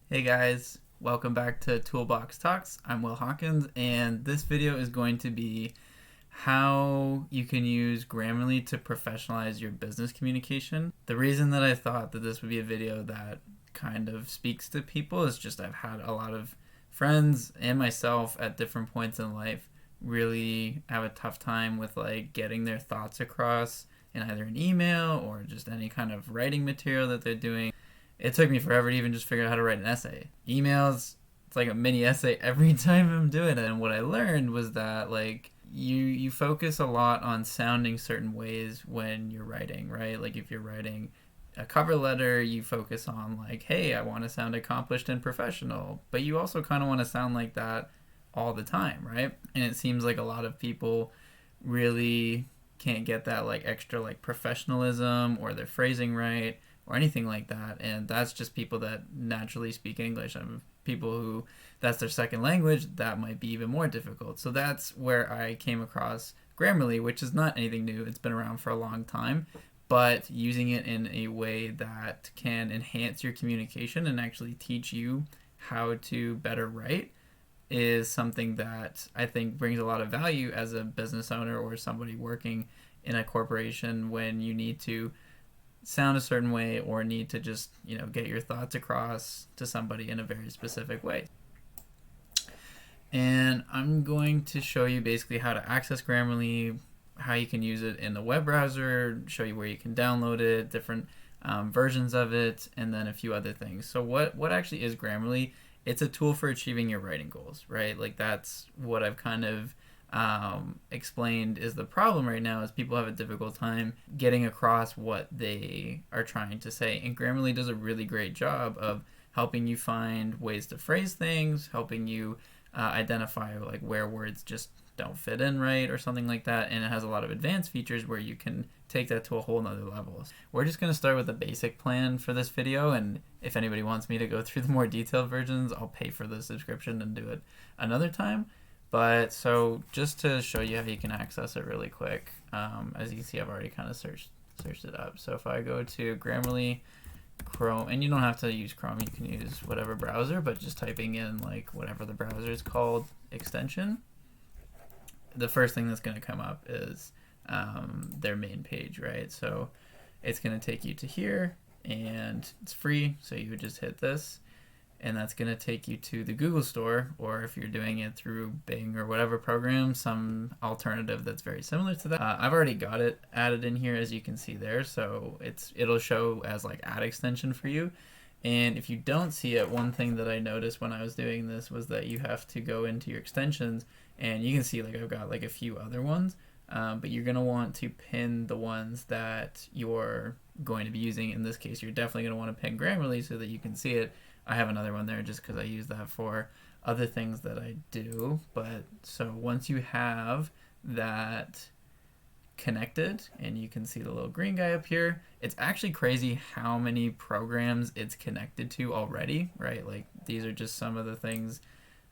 Hey guys, welcome back to Toolbox Talks. I'm Will Hawkins, and this video is going to be how you can use Grammarly to professionalize your business communication. The reason that I thought that this would be a video that kind of speaks to people is just I've had a lot of friends and myself at different points in life really have a tough time with like getting their thoughts across in either an email or just any kind of writing material that they're doing. It took me forever to even just figure out how to write an essay. Emails, it's like a mini essay every time I'm doing it. And what I learned was that like you focus a lot on sounding certain ways when you're writing, right? Like if you're writing a cover letter, you focus on like, hey, I want to sound accomplished and professional. But you also kind of want to sound like that all the time, right? And it seems like a lot of people really can't get that like extra like professionalism or their phrasing right or anything like that. And that's just people that naturally speak English. People who that's their second language, that might be even more difficult. So that's where I came across Grammarly, which is not anything new. It's been around for a long time, but using it in a way that can enhance your communication and actually teach you how to better write is something that I think brings a lot of value as a business owner or somebody working in a corporation when you need to sound a certain way or need to just, get your thoughts across to somebody in a very specific way. And I'm going to show you basically how to access Grammarly, how you can use it in the web browser, show you where you can download it, different versions of it, and then a few other things. So what actually is Grammarly? It's a tool for achieving your writing goals, right? Like that's what I've kind of explained is the problem right now is people have a difficult time getting across what they are trying to say. And Grammarly does a really great job of helping you find ways to phrase things, helping you identify like where words just don't fit in right or something like that. And it has a lot of advanced features where you can take that to a whole nother level. We're just going to start with the basic plan for this video, and if anybody wants me to go through the more detailed versions, I'll pay for the subscription and do it another time. But so just to show you how you can access it really quick, as you can see, I've already kind of searched it up. So if I go to Grammarly, Chrome, and you don't have to use Chrome, you can use whatever browser, but just typing in like whatever the browser is called extension, the first thing that's going to come up is their main page, right? So it's going to take you to here, and it's free, so you would just hit this. And that's going to take you to the Google Store, or if you're doing it through Bing or whatever program, some alternative that's very similar to that. I've already got it added in here, as you can see there, so it'll show as like add extension for you. And if you don't see it, one thing that I noticed when I was doing this was that you have to go into your extensions, and you can see like I've got like a few other ones, but you're going to want to pin the ones that you're going to be using. In this case, you're definitely going to want to pin Grammarly so that you can see it. I have another one there just because I use that for other things that I do. But so once you have that connected and you can see the little green guy up here, it's actually crazy how many programs it's connected to already, right? Like these are just some of the things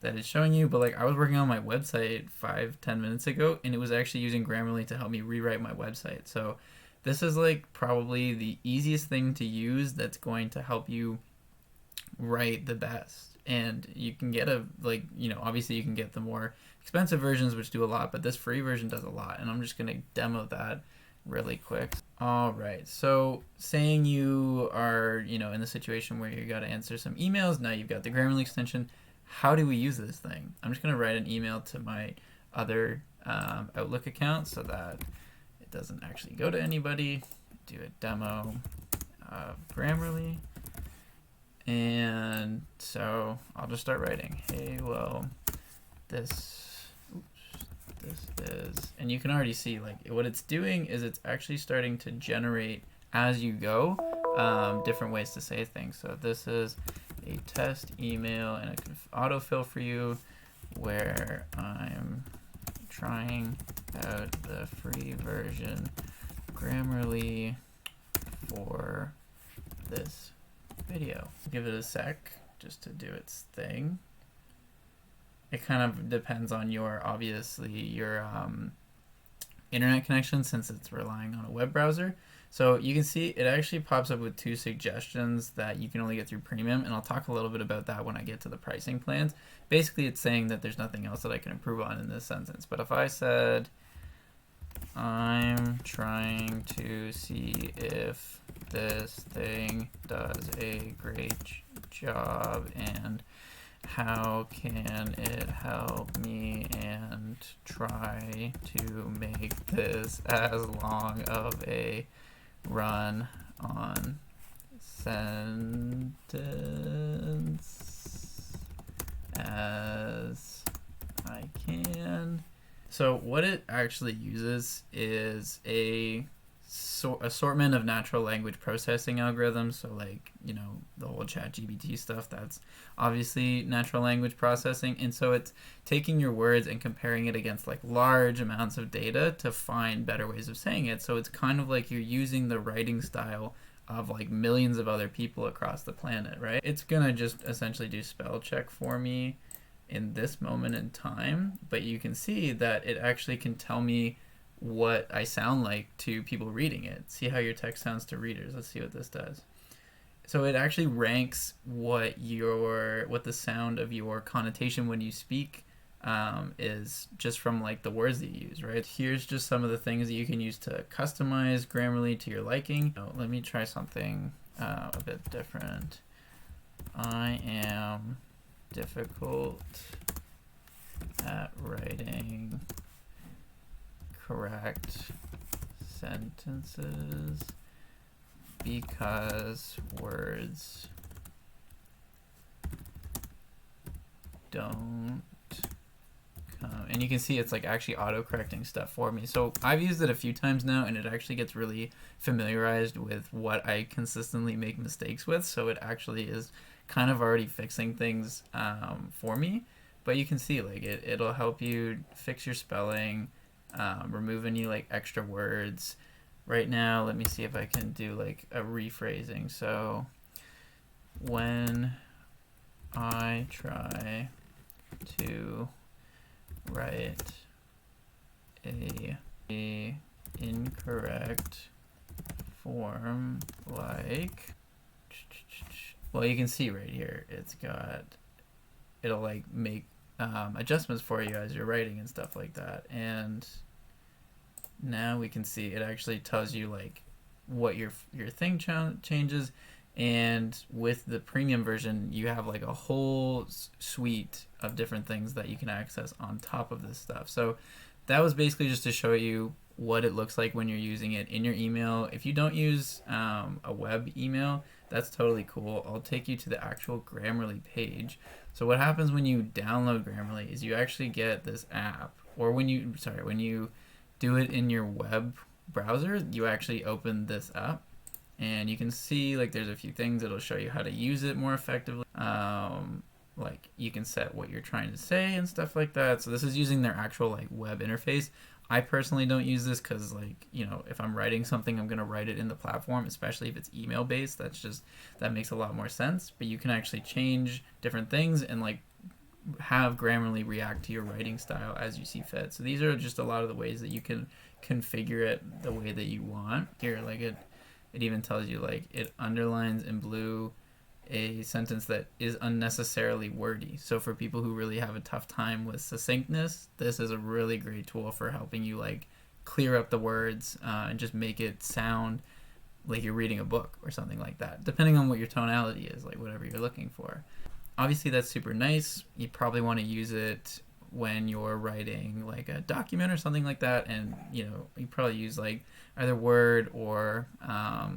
that it's showing you. But like I was working on my website 5-10 minutes ago, and it was actually using Grammarly to help me rewrite my website. So this is like probably the easiest thing to use that's going to help you write the best. And you can get obviously you can get the more expensive versions which do a lot, but this free version does a lot, and I'm just going to demo that really quick. All right, so saying you are in the situation where you got to answer some emails, now you've got the Grammarly extension. How do we use this thing? I'm just going to write an email to my other Outlook account so that it doesn't actually go to anybody. Do a demo of Grammarly. And so I'll just start writing. Hey, well, this is, and you can already see like what it's doing is it's actually starting to generate as you go different ways to say things. So this is a test email, and it can autofill for you where I'm trying out the free version Grammarly for this video. Give it a sec just to do its thing. It kind of depends on your internet connection, since it's relying on a web browser. So you can see it actually pops up with 2 suggestions that you can only get through premium, and I'll talk a little bit about that when I get to the pricing plans. Basically, it's saying that there's nothing else that I can improve on in this sentence. But if I said, I'm trying to see if this thing does a great job and how can it help me, and try to make this as long of a run on sentence as I can. So what it actually uses is a assortment of natural language processing algorithms. So like, the whole ChatGPT stuff, that's obviously natural language processing. And so it's taking your words and comparing it against like large amounts of data to find better ways of saying it. So it's kind of like you're using the writing style of like millions of other people across the planet, right? It's gonna just essentially do spell check for me in this moment in time, but you can see that it actually can tell me what I sound like to people reading it. See how your text sounds to readers. Let's see what this does. So it actually ranks what the sound of your connotation when you speak is, just from like the words that you use, right? Here's just some of the things that you can use to customize Grammarly to your liking. Let me try something a bit different. I am difficult at writing correct sentences because words don't come. And you can see it's like actually auto-correcting stuff for me. So I've used it a few times now, and it actually gets really familiarized with what I consistently make mistakes with. So it actually is kind of already fixing things for me. But you can see like it'll help you fix your spelling, remove any like extra words. Right now, let me see if I can do like a rephrasing. So when I try to write a incorrect form, like, well, you can see right here it'll like make adjustments for you as you're writing and stuff like that. And now we can see it actually tells you like what your thing changes. And with the premium version, you have like a whole suite of different things that you can access on top of this stuff. So that was basically just to show you what it looks like when you're using it in your email. If you don't use a web email, that's totally cool. I'll take you to the actual Grammarly page. So what happens when you download Grammarly is you actually get this app, or when you do it in your web browser, you actually open this up, and you can see like there's a few things that'll show you how to use it more effectively. Like you can set what you're trying to say and stuff like that. So this is using their actual like web interface. I personally don't use this because like, if I'm writing something, I'm going to write it in the platform, especially if it's email based. That makes a lot more sense. But you can actually change different things and like have Grammarly react to your writing style as you see fit. So these are just a lot of the ways that you can configure it the way that you want. Here, like it even tells you like it underlines in blue a sentence that is unnecessarily wordy. So for people who really have a tough time with succinctness, this is a really great tool for helping you like clear up the words and just make it sound like you're reading a book or something like that, depending on what your tonality is, like whatever you're looking for. Obviously that's super nice. You probably want to use it when you're writing like a document or something like that, and you probably use like either Word or I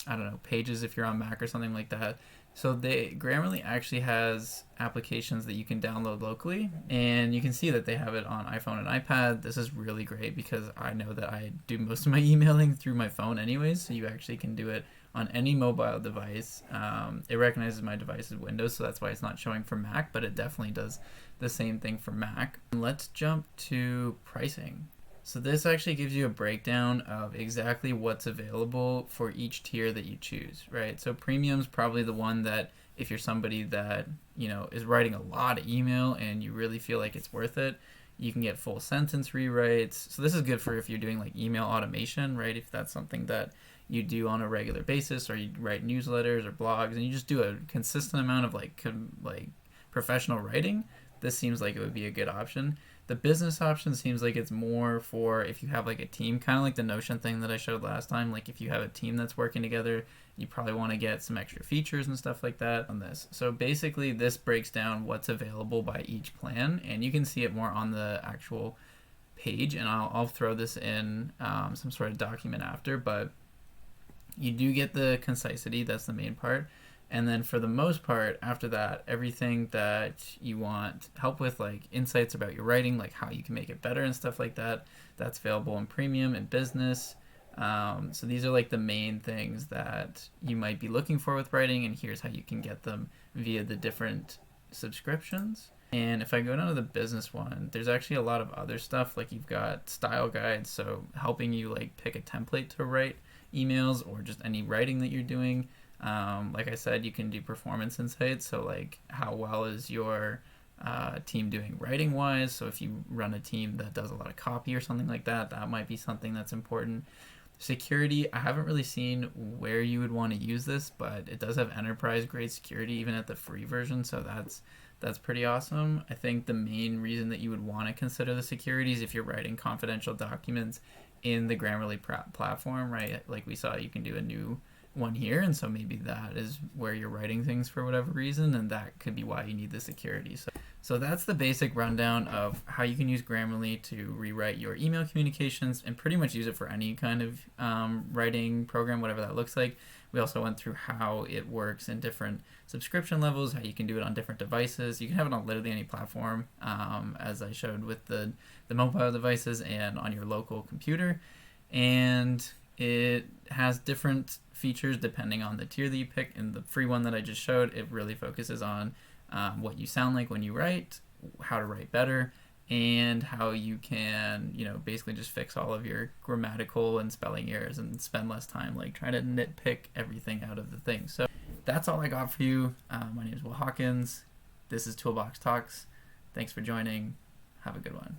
don't know, Pages if you're on Mac or something like that. So Grammarly actually has applications that you can download locally, and you can see that they have it on iPhone and iPad. This is really great because I know that I do most of my emailing through my phone anyways, so you actually can do it on any mobile device. It recognizes my device as Windows, so that's why it's not showing for Mac, but it definitely does the same thing for Mac. Let's jump to pricing. So this actually gives you a breakdown of exactly what's available for each tier that you choose, right? So premium's probably the one that if you're somebody that, is writing a lot of email and you really feel like it's worth it, you can get full sentence rewrites. So this is good for if you're doing like email automation, right? If that's something that you do on a regular basis, or you write newsletters or blogs, and you just do a consistent amount of like professional writing, this seems like it would be a good option. The business option seems like it's more for if you have like a team, kind of like the Notion thing that I showed last time. Like if you have a team that's working together, you probably want to get some extra features and stuff like that on this. So basically this breaks down what's available by each plan, and you can see it more on the actual page, and I'll throw this in some sort of document after, but you do get the concisity, that's the main part. And then for the most part, after that, everything that you want help with, like insights about your writing, like how you can make it better and stuff like that, that's available in premium and business. So these are like the main things that you might be looking for with writing, and here's how you can get them via the different subscriptions. And if I go down to the business one, there's actually a lot of other stuff. Like you've got style guides, so helping you like pick a template to write emails or just any writing that you're doing. Like I said, you can do performance insights, so like how well is your team doing writing wise. So if you run a team that does a lot of copy or something like that, that might be something that's important. Security, I haven't really seen where you would want to use this, but it does have enterprise grade security even at the free version, so that's pretty awesome. I think the main reason that you would want to consider the security is if you're writing confidential documents in the Grammarly platform, right? Like we saw, you can do a new one here, and so maybe that is where you're writing things for whatever reason, and that could be why you need the security. So that's the basic rundown of how you can use Grammarly to rewrite your email communications and pretty much use it for any kind of writing program, whatever that looks like. We also went through how it works in different subscription levels, how you can do it on different devices. You can have it on literally any platform, as I showed with the mobile devices and on your local computer. And it has different features depending on the tier that you pick. In the free one that I just showed, it really focuses on what you sound like when you write, how to write better, and how you can, basically just fix all of your grammatical and spelling errors and spend less time like trying to nitpick everything out of the thing. So that's all I got for you. My name is Will Hawkins. This is Toolbox Talks. Thanks for joining. Have a good one.